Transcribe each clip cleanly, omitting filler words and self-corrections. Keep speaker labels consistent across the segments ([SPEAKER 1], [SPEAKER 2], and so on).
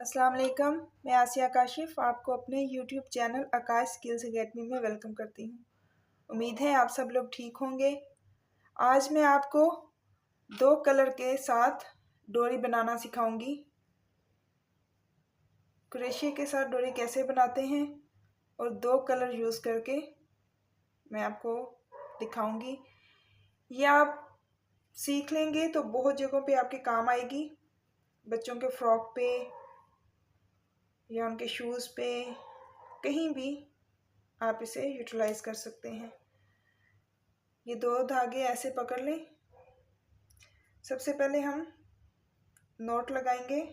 [SPEAKER 1] अस्सलाम वालेकुम। मैं आसिया काशिफ आपको अपने यूट्यूब चैनल आकाश स्किल्स अकेडमी में वेलकम करती हूँ। उम्मीद है आप सब लोग ठीक होंगे। आज मैं आपको दो कलर के साथ डोरी बनाना सिखाऊंगी। क्रोशिया के साथ डोरी कैसे बनाते हैं और दो कलर यूज़ करके मैं आपको दिखाऊंगी। ये आप सीख लेंगे तो बहुत जगहों पे आपके काम आएगी। बच्चों के फ्रॉक पे या उनके शूज़ पे, कहीं भी आप इसे यूटिलाइज कर सकते हैं। ये दो धागे ऐसे पकड़ लें। सबसे पहले हम नॉट लगाएंगे।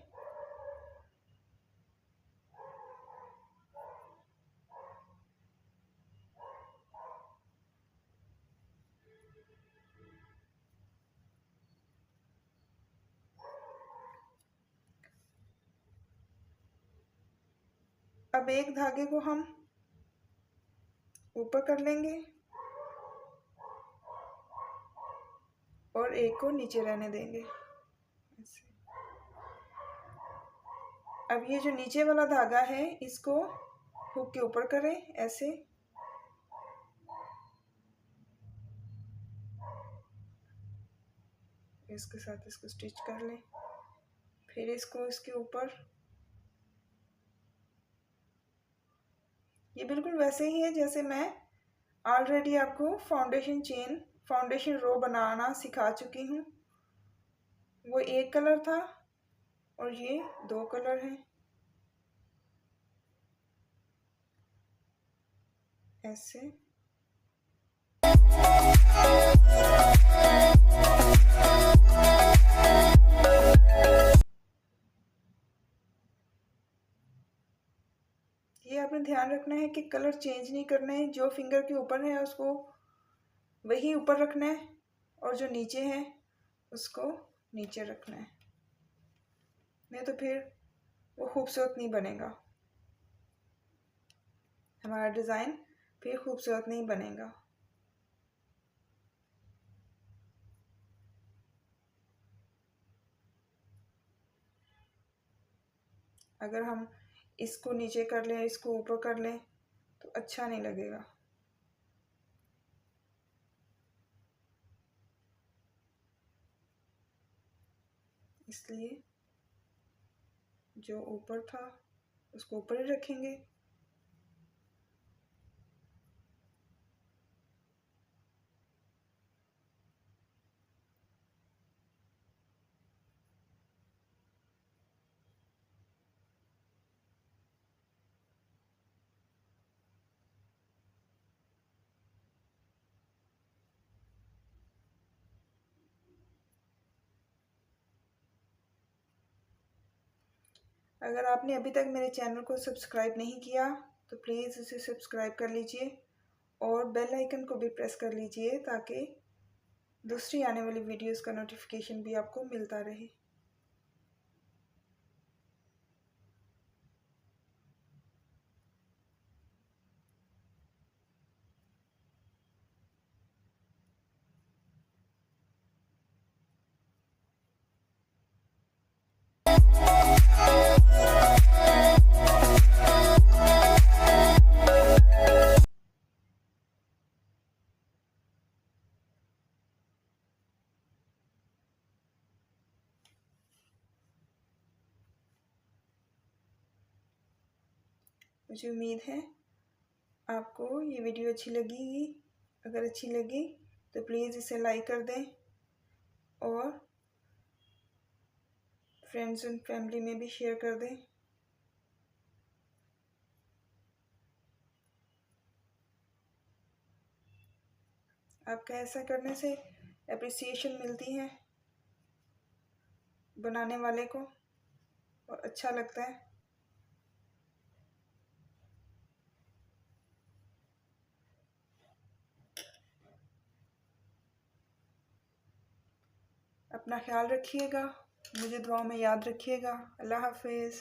[SPEAKER 1] अब एक धागे को हम ऊपर कर लेंगे और एक को नीचे रहने देंगे ऐसे। अब ये जो नीचे वाला धागा है इसको हुक के ऊपर करें ऐसे। इसके साथ इसको स्टिच कर लें। फिर इसको इसके ऊपर। ये बिल्कुल वैसे ही है जैसे मैं ऑलरेडी आपको फाउंडेशन रो बनाना सिखा चुकी हूँ। वो एक कलर था और ये दो कलर हैं ऐसे। ये आपने ध्यान रखना है कि कलर चेंज नहीं करना है। जो फिंगर के ऊपर है उसको वही ऊपर रखना है और जो नीचे है उसको नीचे रखना है, नहीं तो फिर वो खूबसूरत नहीं बनेगा। हमारा डिज़ाइन फिर खूबसूरत नहीं बनेगा। अगर हम इसको नीचे कर लें, इसको ऊपर कर लें तो अच्छा नहीं लगेगा। इसलिए जो ऊपर था उसको ऊपर ही रखेंगे। अगर आपने अभी तक मेरे चैनल को सब्सक्राइब नहीं किया तो प्लीज़ इसे सब्सक्राइब कर लीजिए और बेल आइकन को भी प्रेस कर लीजिए ताकि दूसरी आने वाली वीडियोस का नोटिफिकेशन भी आपको मिलता रहे। मुझे उम्मीद है आपको ये वीडियो अच्छी लगेगी। अगर अच्छी लगी तो प्लीज़ इसे लाइक कर दें और फ्रेंड्स एंड फैमिली में भी शेयर कर दें। आपका ऐसा करने से एप्रिसिएशन मिलती है बनाने वाले को और अच्छा लगता है। अपना ख्याल रखिएगा, मुझे दुआओं में याद रखिएगा। अल्लाह हाफिज़।